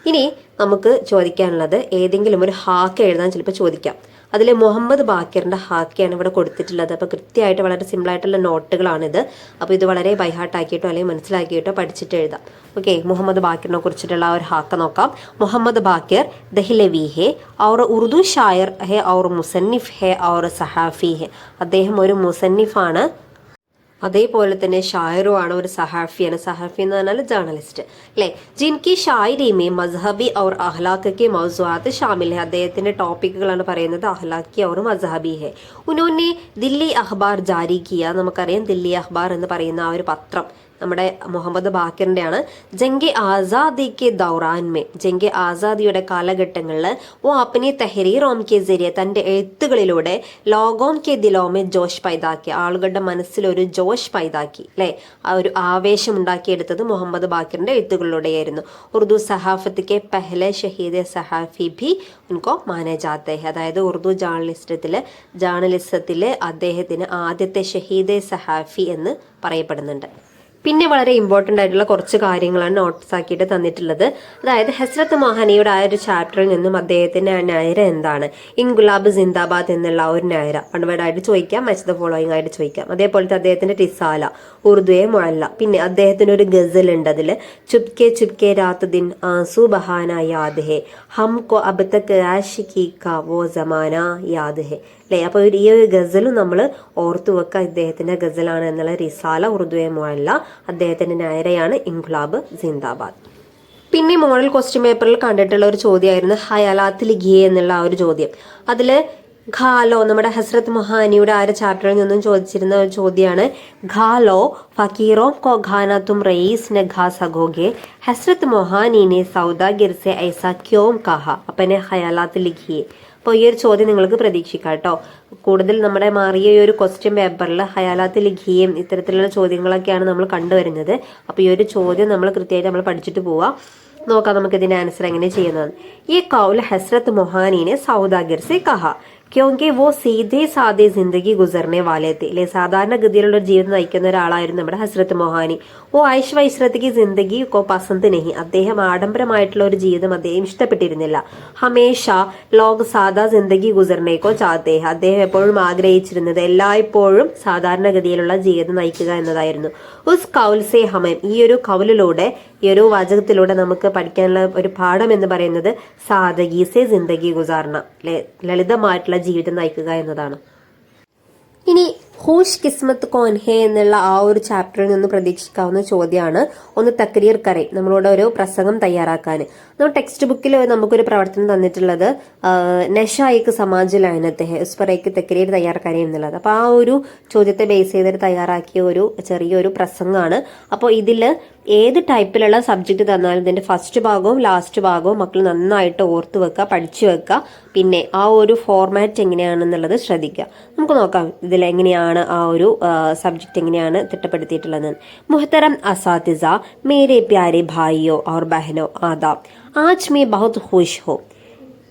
ഇനി നമുക്ക് ചോദിക്കാനുള്ളത് ഏതെങ്കിലും ഒരു ഹാക്ക് എഴുതാൻ ചിലപ്പോൾ ചോദിക്കാം. അതിൽ മുഹമ്മദ് ബാക്കിറിന്റെ ഹാക്കയാണ് ഇവിടെ കൊടുത്തിട്ടുള്ളത്. അപ്പോൾ കൃത്യമായിട്ട് വളരെ സിമ്പിൾ ആയിട്ടുള്ള നോട്ടുകളാണിത്. അപ്പോൾ ഇത് വളരെ ബൈഹാർട്ടാക്കിയിട്ടോ അല്ലെങ്കിൽ മനസ്സിലാക്കിയിട്ടോ പഠിച്ചിട്ട് എഴുതാം. ഓക്കെ, മുഹമ്മദ് ബാക്കിറിനെ കുറിച്ചിട്ടുള്ള ഒരു ഹാക്ക് നോക്കാം. മുഹമ്മദ് ബാക്കിർ ദഹ്ലവി ഹെ ഔർ ഉറുദു ഷായർ ഹെ ഔർ മുസന്നിഫ് ഹെ ഔർ സഹാഫി ഹെ. അദ്ദേഹം ഒരു മുസന്നിഫാണ്, അതേപോലെ തന്നെ ഷായറുമാണ്, ഒരു സഹാഫിയാണ്. സഹാഫി എന്ന് പറഞ്ഞാൽ ജേർണലിസ്റ്റ് അല്ലെ. ജിൻകി ഷായരി മേ മസ്ഹബി ഔർ അഹ്ലാഖ് കെ മൗസുആത്ത് ഷാമിൽ ഹെ. അദ്ദേഹത്തിന്റെ ടോപ്പിക്കുകളാണ് പറയുന്നത് അഹ്ലാഖി ഔർ മസ്ഹബി ഹെ. ഉനോനെ ദില്ലി അഖ്ബാർ ജാരി കിയ. നമുക്കറിയാം ദില്ലി അഖ്ബാർ എന്ന് പറയുന്ന ആ ഒരു പത്രം നമ്മുടെ മുഹമ്മദ് ബാക്കിറിന്റെ ആണ്. ജംഗെ ആസാദി കെ ദൗറാൻ മേ, ജംഗെ ആസാദിയുടെ കാലഘട്ടങ്ങളിൽ ഓ അപ്നി തെഹരീറോം കെ ജരിയെ, തന്റെ എഴുത്തുകളിലൂടെ ലോഗോം കെ ദിലോമെ ജോഷ് പൈതാക്കി, ആളുകളുടെ മനസ്സിൽ ഒരു ജോഷ് പൈതാക്കി അല്ലെ, ആ ഒരു ആവേശം ഉണ്ടാക്കിയെടുത്തത് മുഹമ്മദ് ബാക്കിറിന്റെ എഴുത്തുകളിലൂടെയായിരുന്നു. ഉറുദു സഹാഫത്ത് കെ പെഹ്ലെ ഷഹീദ് സഹാഫി ഭി ഉൻകോ മാനെ ജാത്തെ ഹെ. അതായത് ഉറുദു ജേർണലിസത്തില് അദ്ദേഹത്തിന് ആദ്യത്തെ ഷഹീദെ സഹാഫി എന്ന് പറയപ്പെടുന്നുണ്ട്. പിന്നെ വളരെ ഇമ്പോർട്ടൻ്റ് ആയിട്ടുള്ള കുറച്ച് കാര്യങ്ങളാണ് നോട്ട്സ് ആക്കിയിട്ട് തന്നിട്ടുള്ളത്. അതായത് ഹസ്രത്ത് മൊഹാനിയുടെ ആ ഒരു ചാപ്റ്ററിൽ നിന്നും അദ്ദേഹത്തിന്റെ നയര എന്താണ്, ഇൻഗുലാബ് സിന്ദാബാദ് എന്നുള്ള ആ ഒരു നയര 1 വേർഡ് ആയിട്ട് ചോദിക്കാം, മാച്ച് ദ ഫോളോയിങ് ആയിട്ട് ചോദിക്കാം. അതേപോലത്തെ അദ്ദേഹത്തിന്റെ ടിസാല, ഉറുദുയെ മുഅല്ല. പിന്നെ അദ്ദേഹത്തിന് ഒരു ഗസൽ ഉണ്ട്, അതിൽ ചുപ്കെ ചുപ്കെ രാത് ദിൻ ആസു ബഹാന യാദ് ഹെ, ഹംകോ അബ് തക് ആശിഖി കാ വോ സമാന യാദ് ഹെ അല്ലെ. അപ്പൊ ഈ ഒരു ഗസലും നമ്മൾ ഓർത്തു വെക്കുക, ഇദ്ദേഹത്തിന്റെ ഗസലാണ് എന്നുള്ള റിസാല ഉറുദുയെ മുഅല്ല. അദ്ദേഹത്തിന്റെ നയരയാണ് ഇൻഖുലാബ് സിന്ദാബാദ്. പിന്നെ മോഡൽ ക്വസ്റ്റ്യൻ പേപ്പറിൽ കണ്ടിട്ടുള്ള ഒരു ചോദ്യമായിരുന്നു ഹയാലാത്ത് ലിഖിയെ എന്നുള്ള ആ ഒരു ചോദ്യം. അതില് ഖാലോ, നമ്മുടെ ഹസ്രത്ത് മൊഹാനിയുടെ ആ ഒരു ചാപ്റ്ററിൽ നിന്നും ചോദിച്ചിരുന്ന ഒരു ചോദ്യമാണ്. ഖാലോ ഫക്കീറോ കോ ഖാന തും റയീസ് നെ ഖാ സകോഗെ, ഹസ്രത്ത് മൊഹാനി നെ സൗദാഗിർ സെ ഐസാ ക്യോം കഹാ അപ്പനെ ഹയാലാത്ത് ലിഖിയെ. അപ്പോൾ ഈ ഒരു ചോദ്യം നിങ്ങൾക്ക് പ്രതീക്ഷിക്കാം കേട്ടോ. കൂടുതൽ നമ്മുടെ മാറിയ ഈ ഒരു ക്വസ്റ്റ്യൻ പേപ്പറിൽ ഹയാലാത്ത് ലിഖിയും ഇത്തരത്തിലുള്ള ചോദ്യങ്ങളൊക്കെയാണ് നമ്മൾ കണ്ടുവരുന്നത്. അപ്പോൾ ഈ ഒരു ചോദ്യം നമ്മൾ കൃത്യമായിട്ട് നമ്മൾ പഠിച്ചിട്ട് പോവാം. നോക്കാം നമുക്ക് ഇതിന്റെ ആൻസർ എങ്ങനെ ചെയ്യുന്നത്. ഈ കൗൽ ഹസ്രത്ത് മൊഹാനിനെ സൗദാഗിർ സെ കഹാ ക്യോങ്കി വോ സീധേ സാധേ ജിന്ദഗി ഗുസർനെ വാലേ थे. അല്ലെ, സാധാരണഗതിയിലുള്ള ഒരു ജീവിതം നയിക്കുന്ന ഒരാളായിരുന്നു നമ്മുടെ ഹസ്രത്ത് മൊഹാനി. ഓ ഐഷ് വൈശ്രത്തിക്ക് ജിന്ദഗി കോ പസന്ത് നെഹി, അദ്ദേഹം ആഡംബരമായിട്ടുള്ള ഒരു ജീവിതം അദ്ദേഹം ഇഷ്ടപ്പെട്ടിരുന്നില്ല. ഹമേഷ ലോക് സാധാ ജിന്ദഗി ഗുസർനേക്കോ ചാത്തേ, അദ്ദേഹം എപ്പോഴും ആഗ്രഹിച്ചിരുന്നത് എല്ലായ്പ്പോഴും സാധാരണഗതിയിലുള്ള ജീവിതം നയിക്കുക എന്നതായിരുന്നു. ഉസ് കൗൽ സെ ഹമൻ, ഈ ഒരു കൗലിലൂടെ, ഈ ഒരു വാചകത്തിലൂടെ നമുക്ക് പഠിക്കാനുള്ള ഒരു പാഠം എന്ന് പറയുന്നത് സാദഗി സെ ജിന്ദഗി ഗുസാർന, ലളിതമായിട്ടുള്ള ജീവിതം നയിക്കുക എന്നതാണ്. ഇനി ഹൂഷ് കിസ്മത്ത് കോൻഹെ എന്നുള്ള ആ ഒരു ചാപ്റ്ററിൽ നിന്ന് പ്രതീക്ഷിക്കാവുന്ന ചോദ്യമാണ്. ഒന്ന് തക്രീർ കരെ, നമ്മളോട് ഒരു പ്രസംഗം തയ്യാറാക്കാൻ. നമ്മൾ ടെക്സ്റ്റ് ബുക്കിൽ നമുക്കൊരു പ്രവർത്തനം തന്നിട്ടുള്ളത് നഷായിക്ക് സമാജ് ലയനത്തെ ഹെ ഉസ് പറയ്ക്ക് തക്രീർ തയ്യാർ കരെ എന്നുള്ളത്. അപ്പോൾ ആ ഒരു ചോദ്യത്തെ ബേസ് ചെയ്തിട്ട് തയ്യാറാക്കിയ ഒരു ചെറിയൊരു പ്രസംഗമാണ്. അപ്പോൾ ഇതിൽ ഏത് ടൈപ്പിലുള്ള സബ്ജക്റ്റ് തന്നാലും ഇതിന്റെ ഫസ്റ്റ് ഭാഗവും ലാസ്റ്റ് ഭാഗവും മക്കൾ നന്നായിട്ട് ഓർത്തു വെക്കുക, പഠിച്ചു വെക്കുക. പിന്നെ ആ ഒരു ഫോർമാറ്റ് എങ്ങനെയാണെന്നുള്ളത് ശ്രദ്ധിക്കുക. നമുക്ക് നോക്കാം ഇതിൽ എങ്ങനെയാണ് ആ ഒരു സബ്ജക്റ്റ് എങ്ങനെയാണ് തിട്ടപ്പെടുത്തിയിട്ടുള്ളത്. മുഹത്തറം അസാതിസ, മേരെ പ്യാരെ ഭായിയോ और बहनों आदाब, आज मैं बहुत खुश हूँ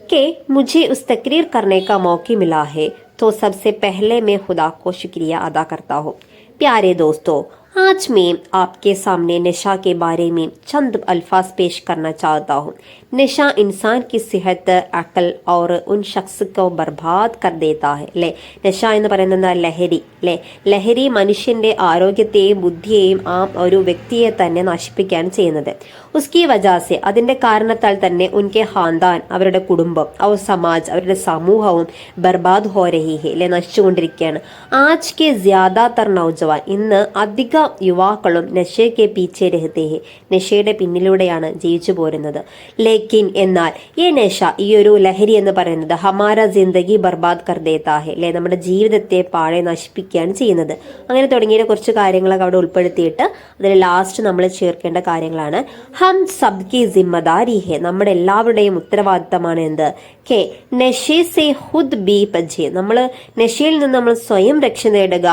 कि मुझे उस तकरीर करने का मौका मिला है तो सबसे पहले मैं खुदा को शुक्रिया अदा करता हूँ। प्यारे दोस्तों, आज मैं आपके सामने नशा के बारे में चंद अल्फाज पेश करना चाहता हूँ। नशा इंसान की सेहत, अकल और उन शख्स को बर्बाद कर देता है അല്ലേ. നശ എന്ന് പറയുന്നത് ലഹരി അല്ലേ. ലഹരി മനുഷ്യന്റെ ആരോഗ്യത്തെയും ബുദ്ധിയെയും ആ ഒരു വ്യക്തിയെ തന്നെ നശിപ്പിക്കുകയാണ് ചെയ്യുന്നത്. ഉസ്കി വജാസെ അതിന്റെ കാരണത്താൽ തന്നെ ഉൻകെ ഖാൻദാൻ അവരുടെ കുടുംബം, അവർ സമാജ് അവരുടെ സമൂഹവും ബർബാദ് ഹോ രഹി ഹെ അല്ലെ, നശിച്ചുകൊണ്ടിരിക്കുകയാണ്. ആജ് കെ ജ്യാദാതർ നൗജവാൻ ഇന്ന് അധിക യുവാക്കളും നശയ്ക്ക് പീച്ചെ രഹത്തെ ഹെ, നശയുടെ പിന്നിലൂടെയാണ് ജീവിച്ചു പോരുന്നത്. ലേക്കിൻ എന്നാൽ ഈ നശ, ഈ ഒരു ലഹരി എന്ന് പറയുന്നത് ഹമാര ജിന്ദഗി ബർബാദ് കർ ദേത്താ ഹെ അല്ലെ, നമ്മുടെ ജീവിതത്തെ പാടെ നശിപ്പിക്കുകയാണ് ചെയ്യുന്നത്. അങ്ങനെ തുടങ്ങിയ കുറച്ച് കാര്യങ്ങളൊക്കെ അവിടെ ഉൾപ്പെടുത്തിയിട്ട് അതിൽ ലാസ്റ്റ് നമ്മൾ ചേർക്കേണ്ട കാര്യങ്ങളാണ് ഹം സബ്കി ജിമ്മദാരി ഹെ, നമ്മുടെ എല്ലാവരുടെയും ഉത്തരവാദിത്തമാണ് എന്ത് കെ നശേ സെ ഹുദ് ബി പജെ, നമ്മൾ നശയിൽ നിന്ന് നമ്മൾ സ്വയം രക്ഷ നേടുക.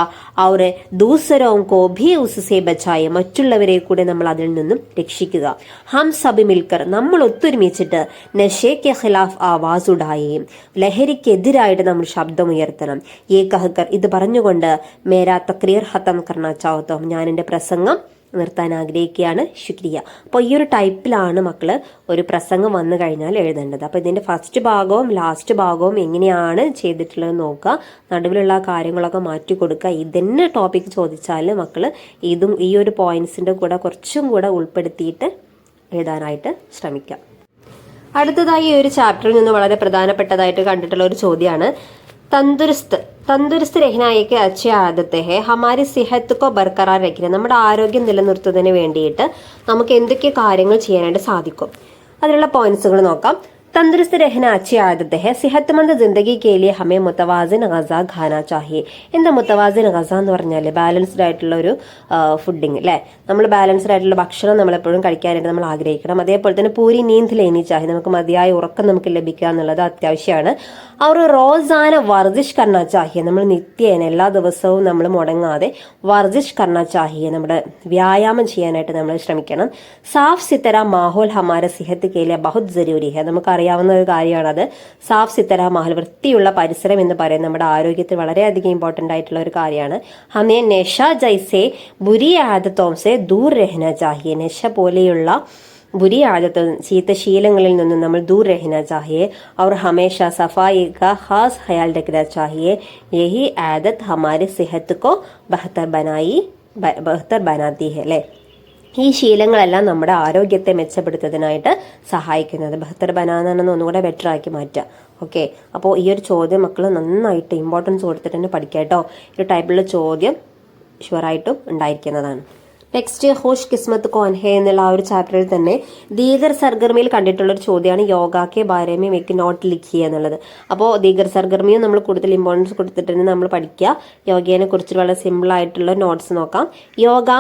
അവർ ദൂസരോം കോ ഭി ഉസ്സെ ബച്ചായ, മറ്റുള്ളവരെ കൂടെ നമ്മൾ അതിൽ നിന്നും രക്ഷിക്കുക. ഹം സബ് മിൽക്കർ, നമ്മൾ ഒത്തൊരുമിച്ചിട്ട് നശയ്ക്ക് ഖിലാഫ് ആവാസ് ഉഡായേം, ലഹരിക്കെതിരായിട്ട് നമ്മൾ ശബ്ദമുയർത്തണം. ഏ കഹക്കർ, ഇത് പറഞ്ഞുകൊണ്ട് മേരാ തക്രീർ ഖത്തം കർണ ചാഹത്താ ഹൂം, ഞാൻ എൻ്റെ പ്രസംഗം നിർത്താൻ ആഗ്രഹിക്കുകയാണ്. ശുക്രിയ. അപ്പോൾ ഈ ഒരു ടൈപ്പിലാണ് മക്കള് ഒരു പ്രസംഗം വന്നു കഴിഞ്ഞാൽ എഴുതേണ്ടത്. അപ്പോൾ ഇതിന്റെ ഫസ്റ്റ് ഭാഗവും ലാസ്റ്റ് ഭാഗവും എങ്ങനെയാണ് ചെയ്തിട്ടുള്ളത് നോക്കുക, നടുവിലുള്ള കാര്യങ്ങളൊക്കെ മാറ്റി കൊടുക്കുക. ഇതന്നെ ടോപ്പിക് ചോദിച്ചാൽ മക്കള് ഇതും ഈ ഒരു പോയിന്റ്സിന്റെ കൂടെ കുറച്ചും കൂടെ ഉൾപ്പെടുത്തിയിട്ട് എഴുതാനായിട്ട് ശ്രമിക്കാം. അടുത്തതായി ഈ ഒരു ചാപ്റ്ററിൽ നിന്ന് വളരെ പ്രധാനപ്പെട്ടതായിട്ട് കണ്ടിട്ടുള്ള ഒരു ചോദ്യമാണ് തന്ദുരുസ്ത് രഹനായിക്ക് അച്ഛ ആദത്തെ ഹെ ഹമാരി സെഹത്ത് കോ ബർക്കറാർ രഖ്ന, നമ്മുടെ ആരോഗ്യം നിലനിർത്തുന്നതിന് വേണ്ടിയിട്ട് നമുക്ക് എന്തൊക്കെ കാര്യങ്ങൾ ചെയ്യാനായിട്ട് സാധിക്കും. അതിനുള്ള പോയിന്റ്സുകൾ നോക്കാം. तंदुरुस्त रहना अच्छी आदत है. सेहतमंद जिंदगी के लिए हमें मुतवाजिन गज़ा खाना चाहिए. എന്താ മുത്തവാസിൻ ഗസ എന്ന് പറഞ്ഞാൽ ബാലൻസ്ഡ് ആയിട്ടുള്ള ഒരു ഫുഡിങ് അല്ലേ. നമ്മൾ ബാലൻസ്ഡ് ആയിട്ടുള്ള ഭക്ഷണം നമ്മളെപ്പോഴും കഴിക്കാനായിട്ട് നമ്മൾ ആഗ്രഹിക്കണം. അതേപോലെ തന്നെ പൂരി നീന്ത് ലേനി ചാഹി, നമുക്ക് മതിയായ ഉറക്കം നമുക്ക് ലഭിക്കുക എന്നുള്ളത് അത്യാവശ്യമാണ്. അവർ റോസാന വർജിഷ് കർണ ചാഹിയെ, നമ്മൾ നിത്യേന എല്ലാ ദിവസവും നമ്മൾ മുടങ്ങാതെ വർജിഷ് കർണ ചാഹിയെ, നമ്മുടെ വ്യായാമം ചെയ്യാനായിട്ട് നമ്മൾ ശ്രമിക്കണം. സാഫ് സിത്തര മാഹോൽ ഹമാര സെഹത്ത് കെ ലിയെ ബഹുത് ജരൂരി ഹെ, നമുക്കറിയാവുന്ന ഒരു കാര്യമാണത്. സാഫ് സിത്തര മാഹോൽ, വൃത്തിയുള്ള പരിസരം എന്ന് പറയുന്നത് നമ്മുടെ ആരോഗ്യത്തിൽ വളരെയധികം ഇമ്പോർട്ടന്റ് ആയിട്ടുള്ള ഒരു കാര്യമാണ്. ഹമേ നശ ജൈസെ ബുരി ആദത്തോം സെ ദൂർ രഹന ചാഹിയെ, നശ പോലെയുള്ള बुरी आदतों ശീലങ്ങളിൽ നിന്നും നമ്മൾ दूर रहना चाहिए और हमेशा सफाई का खास ख्याल रखना चाहिए. यही आदत हमारी सेहत को बेहतर बनाती है അല്ലേ. ഈ ശീലങ്ങളെല്ലാം നമ്മുടെ ആരോഗ്യത്തെ മെച്ചപ്പെടുത്തുന്നതിനായിട്ട് സഹായിക്കുന്നത്. ബഹത്തർ ബനാനാണെന്ന് ഒന്നുകൂടെ ബെറ്റർ ആക്കി മാറ്റുക. ഓക്കെ, അപ്പോൾ ഈ ഒരു ചോദ്യം മക്കൾ നന്നായിട്ട് ഇമ്പോർട്ടൻസ് കൊടുത്തിട്ട് തന്നെ പഠിക്കുക കേട്ടോ. ഈ ടൈപ്പിലുള്ള ചോദ്യം ഷുവറായിട്ടും ഉണ്ടായിരിക്കുന്നതാണ്. നെക്സ്റ്റ് ഹോഷ് കിസ്മത്ത് കോൻ ഹെ എന്നുള്ള ആ ഒരു ചാപ്റ്ററിൽ തന്നെ ദീഗർ സർഗർമിയിൽ കണ്ടിട്ടുള്ള ഒരു ചോദ്യമാണ് യോഗാക്കെ ബാരമേ മേക്ക് നോട്ട് ലിഖിയ എന്നുള്ളത്. അപ്പോൾ ദീഗർ സർഗർമിയും നമ്മൾ കൂടുതൽ ഇമ്പോർട്ടൻസ് കൊടുത്തിട്ട് നമ്മൾ പഠിക്കുക. യോഗയെ കുറിച്ച് വളരെ സിമ്പിൾ ആയിട്ടുള്ള നോട്ട്സ് നോക്കാം. യോഗ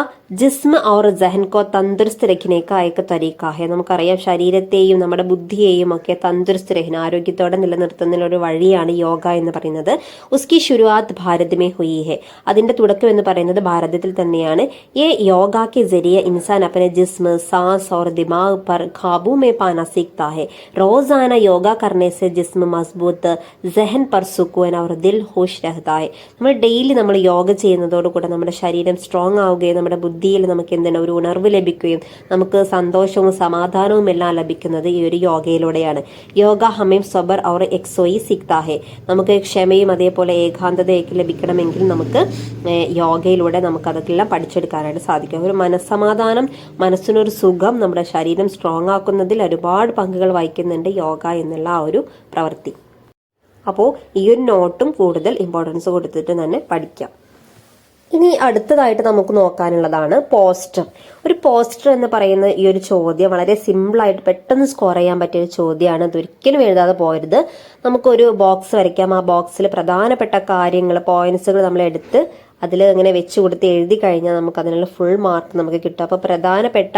ജിസ്മ और जहन को तंदुरुस्त रखने का एक तरीका है. നമുക്കറിയാം ശരീരത്തെയും നമ്മുടെ ബുദ്ധിയെയും ഒക്കെ തന്ദുരുസ്ത് രഹന, ആരോഗ്യത്തോടെ നിലനിർത്തുന്ന ഒരു വഴിയാണ് യോഗ എന്ന് പറയുന്നത്. ഉസ്കി ശുരുവാത്ത് ഭാരത് മേ ഹുയി ഹെ, അതിന്റെ തുടക്കം എന്ന് പറയുന്നത് ഭാരതത്തിൽ തന്നെയാണ്. ये योगा के जरिए इंसान अपने जिस्म, सांस और दिमाग पर काबू में पाना सीखता है. रोजाना योगा करने से जिस्म मजबूत, जहन पर सुकून और दिल खुश रहता है. നമ്മൾ ഡെയിലി നമ്മൾ യോഗ ചെയ്യുന്നതോടുകൂടെ നമ്മുടെ ശരീരം സ്ട്രോങ് ആവുകയും നമ്മുടെ ബുദ്ധിയിൽ നമുക്ക് എന്താണ് ഒരു ഉണർവ് ലഭിക്കുകയും നമുക്ക് സന്തോഷവും സമാധാനവും എല്ലാം ലഭിക്കുന്നത് ഈ ഒരു യോഗയിലൂടെയാണ്. യോഗ ഹമേം സബർ और एक्सोई सीखता है. നമുക്ക് ക്ഷമയും അതേപോലെ ഏകാന്തതയൊക്കെ ലഭിക്കണമെങ്കിൽ നമുക്ക് യോഗയിലൂടെ നമുക്ക് അതൊക്കെല്ലാം പഠിച്ചെടുക്കാനായിട്ട് സാധിക്കും. ഒരു മനസ്സമാധാനം, മനസ്സിനൊരു സുഖം, നമ്മുടെ ശരീരം സ്ട്രോങ് ആക്കുന്നതിൽ ഒരുപാട് പങ്കുകൾ വഹിക്കുന്നുണ്ട് യോഗ എന്നുള്ള ആ ഒരു പ്രവൃത്തി. അപ്പോൾ ഈ ഒരു നോട്ടും കൂടുതൽ ഇമ്പോർട്ടൻസ് കൊടുത്തിട്ട് തന്നെ പഠിക്കാം. ഇനി അടുത്തതായിട്ട് നമുക്ക് നോക്കാനുള്ളതാണ് പോസ്റ്റർ. ഒരു പോസ്റ്റർ എന്ന് പറയുന്ന ഈ ഒരു ചോദ്യം വളരെ സിമ്പിളായിട്ട് പെട്ടെന്ന് സ്കോർ ചെയ്യാൻ പറ്റിയ ഒരു ചോദ്യമാണ്. ഇതൊരിക്കലും എഴുതാതെ പോരുത്. നമുക്കൊരു ബോക്സ് വരയ്ക്കാം. ആ ബോക്സിൽ പ്രധാനപ്പെട്ട കാര്യങ്ങൾ, പോയിന്റ്സുകൾ നമ്മൾ എടുത്ത് അതിൽ ഇങ്ങനെ വെച്ച് കൊടുത്ത് എഴുതി കഴിഞ്ഞാൽ നമുക്ക് അതിനുള്ള ഫുൾ മാർക്ക് നമുക്ക് കിട്ടും. അപ്പോൾ പ്രധാനപ്പെട്ട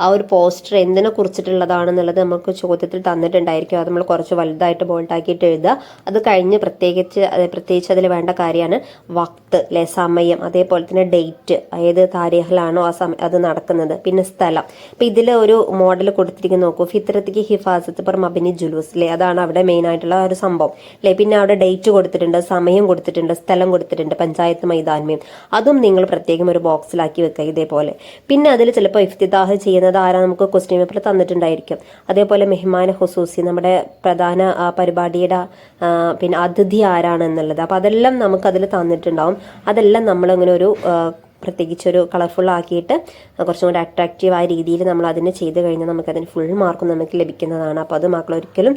ആ ഒരു പോസ്റ്റർ എന്തിനെ കുറിച്ചിട്ടുള്ളതാണെന്നുള്ളത് നമുക്ക് ചോദ്യത്തിൽ തന്നിട്ടുണ്ടായിരിക്കും. അത് നമ്മൾ കുറച്ച് വലുതായിട്ട് ബോൾട്ടാക്കിയിട്ട് എഴുതുക. അത് കഴിഞ്ഞ് പ്രത്യേകിച്ച് അതിൽ വേണ്ട കാര്യമാണ് വക്ത് അല്ലെ, സമയം, അതേപോലെ തന്നെ ഡേറ്റ്, ഏത് താരീഖിലാണോ ആ സമയം അത് നടക്കുന്നത്, പിന്നെ സ്ഥലം. അപ്പം ഇതിൽ ഒരു മോഡൽ കൊടുത്തിരിക്കുന്ന നോക്കൂ, ഫിത്രത്തിക്ക് ഹിഫാസത്ത് പെർ മബിനി ജുലൂസ് അല്ലേ, അതാണ് അവിടെ മെയിൻ ആയിട്ടുള്ള ഒരു സംഭവം അല്ലേ. പിന്നെ അവിടെ ഡേറ്റ് കൊടുത്തിട്ടുണ്ട്, സമയം കൊടുത്തിട്ടുണ്ട്, സ്ഥലം കൊടുത്തിട്ടുണ്ട്, പഞ്ചായത്ത് മൈതാൻമയും. അതും നിങ്ങൾ പ്രത്യേകം ഒരു ബോക്സിലാക്കി വെക്കുക ഇതേപോലെ. പിന്നെ അതിൽ ചിലപ്പോൾ ഇഫ്തിതാഹ് ചെയ്യുന്നത് ആരാ നമുക്ക് ക്വസ്റ്റ്യൻ പേപ്പറിൽ തന്നിട്ടുണ്ടായിരിക്കും. അതേപോലെ മെഹ്മാൻ ഹുസൂസി, നമ്മുടെ പ്രധാന പരിപാടിയുടെ പിന്നെ അതിഥി ആരാണെന്നുള്ളത്. അപ്പം അതെല്ലാം നമുക്കതിൽ തന്നിട്ടുണ്ടാവും. അതെല്ലാം നമ്മളിങ്ങനെ ഒരു പ്രത്യേകിച്ചൊരു കളർഫുൾ ആക്കിയിട്ട് കുറച്ചും കൂടി അട്രാക്റ്റീവായ രീതിയിൽ നമ്മൾ അതിനെ ചെയ്ത് കഴിഞ്ഞാൽ നമുക്കതിന് ഫുൾ മാർക്കും നമുക്ക് ലഭിക്കുന്നതാണ്. അപ്പോൾ അത് മക്കൾ ഒരിക്കലും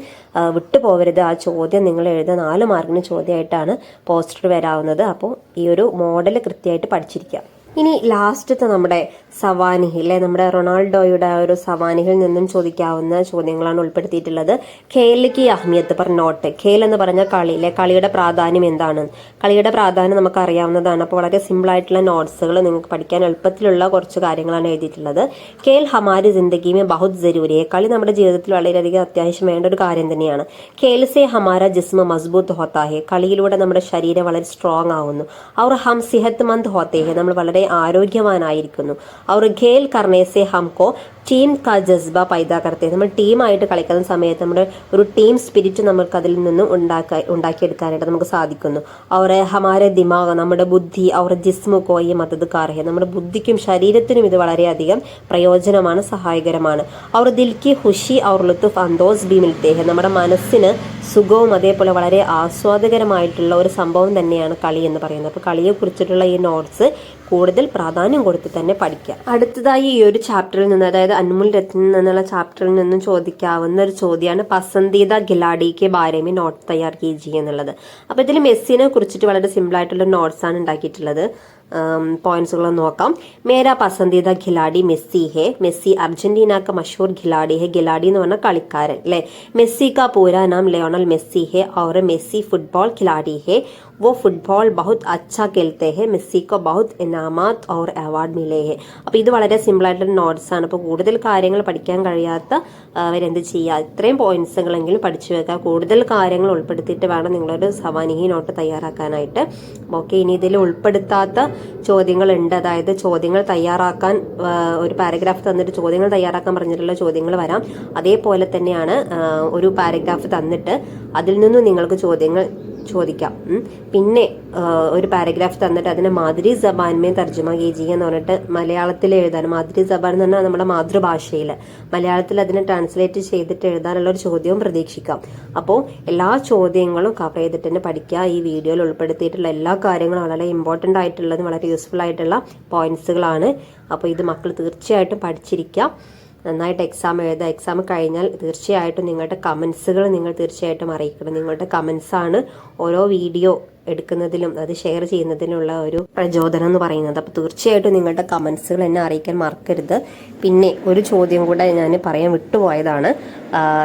വിട്ടു പോകരുത്. ആ ചോദ്യം നിങ്ങൾ എഴുതുക 4 മാർക്കിന് ചോദ്യമായിട്ടാണ് പോസ്റ്റർ വരാവുന്നത്. അപ്പോൾ ഈ ഒരു മോഡൽ കൃത്യമായിട്ട് പഠിച്ചിരിക്കുക. ഇനി ലാസ്റ്റത്തെ നമ്മുടെ സവാനിഹി അല്ലെ, നമ്മുടെ റൊണാൾഡോയുടെ ആ ഒരു സവാനിഹിൽ നിന്നും ചോദിക്കാവുന്ന ചോദ്യങ്ങളാണ് ഉൾപ്പെടുത്തിയിട്ടുള്ളത്. ഖേലിക്ക് അഹ്മിയത്ത് പെർ നോട്ട്. ഖേൽ എന്ന് പറഞ്ഞ കളിയിലെ കളിയുടെ പ്രാധാന്യം എന്താണ്? കളിയുടെ പ്രാധാന്യം നമുക്ക് അറിയാവുന്നതാണ്. അപ്പോൾ വളരെ സിമ്പിൾ ആയിട്ടുള്ള നോട്ട്സുകൾ നിങ്ങൾക്ക് പഠിക്കാൻ എളുപ്പത്തിലുള്ള കുറച്ച് കാര്യങ്ങളാണ് എഴുതിയിട്ടുള്ളത്. ഖേൽ ഹമാരി ജിന്ദഗി മേ ബഹുത് ജരൂരി. കളി നമ്മുടെ ജീവിതത്തിൽ വളരെയധികം അത്യാവശ്യം വേണ്ട ഒരു കാര്യം തന്നെയാണ്. ഖേൽ സെ ഹമാര ജിസ്മ മസ്ബൂത്ത് ഹോത്താ ഹെ. കളിയിലൂടെ നമ്മുടെ ശരീരം വളരെ സ്ട്രോങ് ആവുന്നു. അവർ ഹം സിഹത്ത് മന്ത് ഹോത്തേ ഹെ. നമ്മൾ വളരെ ആരോഗ്യവാനായിരിക്കുന്നു. അവർ ഖേൽ കർണേ സെ ഹംകോ ടീം കാ ജസ്ബ പൈദാ കർത്തേ. നമ്മൾ ടീമായിട്ട് കളിക്കുന്ന സമയത്ത് നമ്മുടെ ഒരു ടീം സ്പിരിറ്റ് നമുക്ക് അതിൽ നിന്നും ഉണ്ടാക്കിയെടുക്കാനായിട്ട് നമുക്ക് സാധിക്കുന്നു. അവർ ഹമാരെ ദിമാഗ്, നമ്മുടെ ബുദ്ധി, അവർ ജിസ്മു കോയി മദത് കാർഹെ. നമ്മുടെ ബുദ്ധിക്കും ശരീരത്തിനും ഇത് വളരെയധികം പ്രയോജനമാണ്, സഹായകരമാണ്. അവർ ദിൽക്കി ഖുഷി അവർ ലുത്തുഫ് അന്തോസ് ബി മിൽത്തേ ഹെ. നമ്മുടെ മനസ്സിന് സുഖവും അതേപോലെ വളരെ ആസ്വാദകരമായിട്ടുള്ള ഒരു സംഭവം തന്നെയാണ് കളി എന്ന് പറയുന്നത്. അപ്പോൾ കളിയെ കുറിച്ചിട്ടുള്ള ഈ നോട്ട്സ് കൂടുതൽ പ്രാധാന്യം കൊടുത്ത് തന്നെ പഠിക്കുക. അടുത്തതായി ഈ ഒരു ചാപ്റ്ററിൽ നിന്ന്, അതായത് അൻമുൽ രത്ന എന്നുള്ള ചാപ്റ്ററിൽ നിന്നും ചോദിക്കാവുന്ന ഒരു ചോദ്യമാണ് പസന്ദീദ ഖിലാഡിക്ക് ബാരേമി നോട്ട് തയ്യാർ കീജിയെ എന്നുള്ളത്. അപ്പോൾ ഇതിൽ മെസ്സിനെ കുറിച്ചിട്ട് വളരെ സിമ്പിൾ ആയിട്ടുള്ള നോട്ട്സ് ആണ് ഉണ്ടാക്കിയിട്ടുള്ളത്. പോയിന്റ്സുകൾ നോക്കാം. മേരാ പസന്ദീദ ഖിലാഡി മെസ്സി ഹെ. മെസ്സി അർജന്റീന का मशहूर खिलाड़ी है. खिलाड़ी എന്ന് പറഞ്ഞാൽ കളിക്കാരൻ അല്ലേ. മെസ്സി का पूरा नाम लियोनेल मेसी है और मेसी फुटबॉल खिलाड़ी है. वो फुटबॉल बहुत अच्छा खेलते हैं. മെസ്സി को बहुत इनामात और अवार्ड मिले हैं. അപ്പോൾ ഇത് വളരെ സിമ്പിൾ ആയിട്ടുള്ള നോട്ട്സ് ആണ്. അപ്പോൾ കൂടുതൽ കാര്യങ്ങൾ പഠിക്കാൻ കഴിയാത്ത അവരെന്ത് ചെയ്യുക, ഇത്രയും പോയിന്റ്സുകളെങ്കിലും പഠിച്ചു വെക്കുക. കൂടുതൽ കാര്യങ്ങൾ ഉൾപ്പെടുത്തിയിട്ട് വേണം നിങ്ങളൊരു സവാനിഹി നോട്ട് തയ്യാറാക്കാനായിട്ട്. ഓക്കെ, ഇനി ഇതിൽ ഉൾപ്പെടുത്താത്ത ചോദ്യങ്ങളുണ്ട്. അതായത് ചോദ്യങ്ങൾ തയ്യാറാക്കാൻ ഒരു പാരഗ്രാഫ് തന്നിട്ട് ചോദ്യങ്ങൾ തയ്യാറാക്കാൻ പറഞ്ഞിട്ടുള്ള ചോദ്യങ്ങൾ വരാം. അതേപോലെ തന്നെയാണ് ഒരു പാരഗ്രാഫ് തന്നിട്ട് അതിൽ നിന്നും നിങ്ങൾക്ക് ചോദ്യങ്ങൾ ചോദിക്കാം. പിന്നെ ഒരു പാരഗ്രാഫ് തന്നിട്ട് അതിനെ മാതിരി ജബാൻമേ തർജ്ജമ കീജിയ എന്ന് പറഞ്ഞിട്ട് മലയാളത്തിൽ എഴുതാൻ, മാതിരി ജബാൻ എന്ന് പറഞ്ഞാൽ നമ്മുടെ മാതൃഭാഷയിൽ മലയാളത്തിൽ അതിനെ ട്രാൻസ്ലേറ്റ് ചെയ്തിട്ട് എഴുതാനുള്ള ഒരു ചോദ്യവും പ്രതീക്ഷിക്കാം. അപ്പോൾ എല്ലാ ചോദ്യങ്ങളും കവർ ചെയ്തിട്ട് തന്നെ പഠിക്കുക. ഈ വീഡിയോയിൽ ഉൾപ്പെടുത്തിയിട്ടുള്ള എല്ലാ കാര്യങ്ങളും വളരെ ഇമ്പോർട്ടൻ്റ് ആയിട്ടുള്ളതും വളരെ യൂസ്ഫുൾ ആയിട്ടുള്ള പോയിന്റ്സുകളാണ്. അപ്പോൾ ഇത് മക്കൾ തീർച്ചയായിട്ടും പഠിച്ചിരിക്കുക. നന്നായിട്ട് എക്സാം എഴുതുക. എക്സാം കഴിഞ്ഞാൽ തീർച്ചയായിട്ടും നിങ്ങളുടെ കമൻസുകൾ നിങ്ങൾ തീർച്ചയായിട്ടും അറിയിക്കണം. നിങ്ങളുടെ കമൻസാണ് ഓരോ വീഡിയോ എടുക്കുന്നതിലും അത് ഷെയർ ചെയ്യുന്നതിനുള്ള ഒരു പ്രചോദനം എന്ന് പറയുന്നത്. അപ്പോൾ തീർച്ചയായിട്ടും നിങ്ങളുടെ കമൻസുകൾ എന്നെ അറിയിക്കാൻ മറക്കരുത്. പിന്നെ ഒരു ചോദ്യം കൂടെ ഞാൻ പറയാൻ വിട്ടുപോയതാണ്.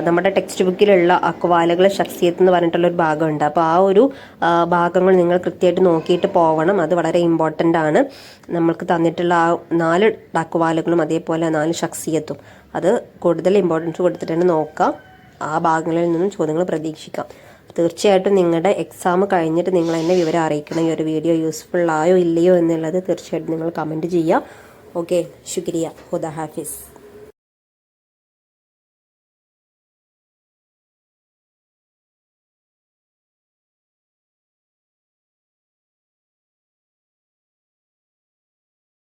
നമ്മുടെ ടെക്സ്റ്റ് ബുക്കിലുള്ള അക്വാലുകൾ ഷഖ്സിയത്ത് എന്ന് പറഞ്ഞിട്ടുള്ള ഒരു ഭാഗമുണ്ട്. അപ്പോൾ ആ ഒരു ഭാഗങ്ങൾ നിങ്ങൾ കൃത്യമായിട്ട് നോക്കിയിട്ട് പോകണം. അത് വളരെ ഇമ്പോർട്ടൻ്റ് ആണ്. നമ്മൾക്ക് തന്നിട്ടുള്ള ആ 4 അക്വാലുകളും അതേപോലെ 4 ഷഖ്സിയത്തും അത് കൂടുതൽ ഇമ്പോർട്ടൻസ് കൊടുത്തിട്ട് തന്നെ നോക്കാം. ആ ഭാഗങ്ങളിൽ നിന്നും ചോദ്യങ്ങൾ പ്രതീക്ഷിക്കാം. തീർച്ചയായിട്ടും നിങ്ങളുടെ എക്സാം കഴിഞ്ഞിട്ട് നിങ്ങൾ എന്നെ വിവരം അറിയിക്കണം. ഈ ഒരു വീഡിയോ യൂസ്ഫുൾ ആയോ ഇല്ലയോ എന്നുള്ളത് തീർച്ചയായിട്ടും നിങ്ങൾ കമൻറ്റ് ചെയ്യുക. ഓക്കെ, ശുക്രിയ. ഖുദ ഹാഫിസ്.